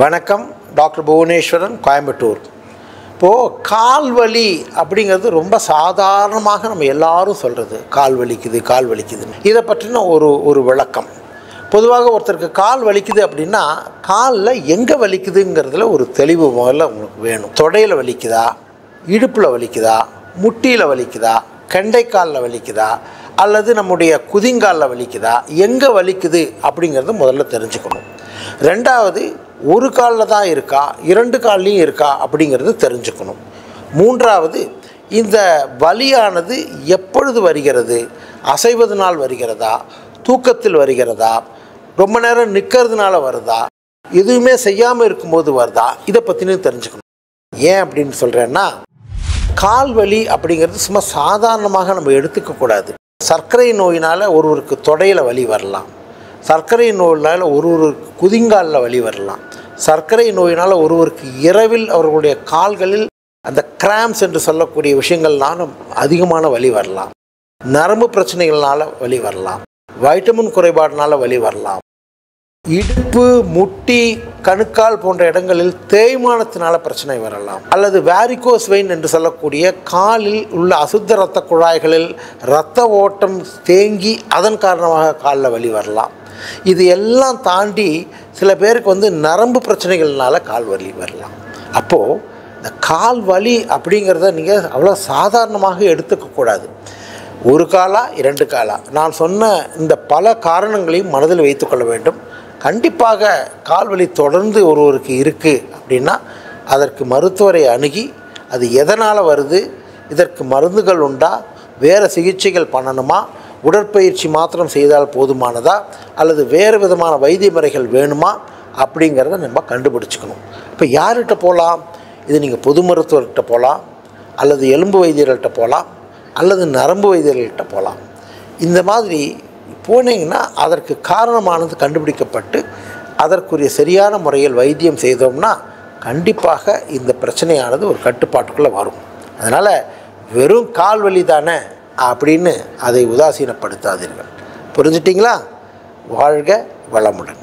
வணக்கம். டாக்டர் புவனேஸ்வரன், கோயம்புத்தூர். இப்போது கால் வலி அப்படிங்கிறது ரொம்ப சாதாரணமாக நம்ம எல்லாரும் சொல்கிறது, கால் வலிக்குதுன்னு. இதை பற்றின ஒரு விளக்கம். பொதுவாக ஒருத்தருக்கு கால் வலிக்குது அப்படின்னா காலில் எங்கே வலிக்குதுங்கிறதுல ஒரு தெளிவு முதல்ல உங்களுக்கு வேணும். தொடையில் வலிக்குதா, இடுப்பில் வலிக்குதா, முட்டியில் வலிக்குதா, கெண்டைக்காலில் வலிக்குதா, அல்லது நம்முடைய குதிங்காலில் வலிக்குதா, எங்கே வலிக்குது அப்படிங்கிறது முதல்ல தெரிஞ்சுக்கணும். ரெண்டாவது, ஒரு காலில் தான் இருக்கா, இரண்டு கால்லையும் இருக்கா அப்படிங்கிறது தெரிஞ்சுக்கணும். மூன்றாவது, இந்த வலியானது எப்பொழுது வருகிறது? அசைவதனால் வருகிறதா, தூக்கத்தில் வருகிறதா, ரொம்ப நேரம் நிற்கிறதுனால வருதா, எதுவுமே செய்யாமல் இருக்கும்போது வருதா, இதை பற்றினு தெரிஞ்சுக்கணும். ஏன் அப்படின்னு சொல்கிறேன்னா, கால் வலி அப்படிங்கிறது சும்மா சாதாரணமாக நம்ம எடுத்துக்கக்கூடாது. சர்க்கரை நோயினால் ஒருவருக்கு தொடையில் வலி வரலாம், சர்க்கரை நோயினால் ஒருவருக்கு குதிங்காலில் வலி வரலாம், சர்க்கரை நோயினால் ஒருவருக்கு இரவில் அவர்களுடைய கால்களில் அந்த கிராம்ஸ் என்று சொல்லக்கூடிய விஷயங்கள்னால அதிகமான வலி வரலாம், நரம்பு பிரச்சனைகள்னால வலி வரலாம், வைட்டமின் குறைபாடுனால வலி வரலாம், இடுப்பு, முட்டி, கணுக்கால் போன்ற இடங்களில் தேய்மானத்தினால பிரச்சனை வரலாம், அல்லது வேரிகோஸ் வெயின் என்று சொல்லக்கூடிய காலில் உள்ள அசுத்த இரத்த குழாய்களில் இரத்த ஓட்டம் தேங்கி அதன் காரணமாக காலில் வலி வரலாம். இது எல்லாம் தாண்டி சில பேருக்கு நரம்பு பிரச்சனைகள்னால கால் வலி வரலாம். அப்போது இந்த கால் வலி அப்படிங்கிறத நீங்கள் அவ்வளோ சாதாரணமாக எடுத்துக்கக்கூடாது. ஒரு காலா, இரண்டு காலா, நான் சொன்ன இந்த பல காரணங்களையும் மனதில் வைத்துக்கொள்ள வேண்டும். கண்டிப்பாக கால்வலி தொடர்ந்து ஒருவருக்கு இருக்குது அப்படின்னா அதற்கு மருத்துவரை அணுகி அது எதனால் வருது, இதற்கு மருந்துகள் உண்டா, வேறு சிகிச்சைகள் பண்ணணுமா, உடற்பயிற்சி மாத்திரம் செய்தால் போதுமானதா, அல்லது வேறு விதமான வைத்திய முறைகள் வேணுமா அப்படிங்கிறத நம்ம கண்டுபிடிச்சிக்கணும். இப்போ யார்கிட்ட போகலாம்? இது நீங்கள் பொது மருத்துவர்கிட்ட போகலாம், அல்லது எலும்பு வைத்தியர்கள்ட்ட போகலாம், அல்லது நரம்பு வைத்தியர்கள்ட்ட போகலாம். இந்த மாதிரி போனீங்கன்னா அதற்கு காரணமானது கண்டுபிடிக்கப்பட்டு அதற்குரிய சரியான முறையில் வைத்தியம் செய்தோம்னா கண்டிப்பாக இந்த பிரச்சனையானது ஒரு கட்டுப்பாட்டுக்குள்ளே வரும். அதனால் வெறும் கால் வலி தானே அப்படின்னு அதை உதாசீனப்படுத்தாதீர்கள். புரிஞ்சிட்டிங்களா? வாழ்க வளமுடன்.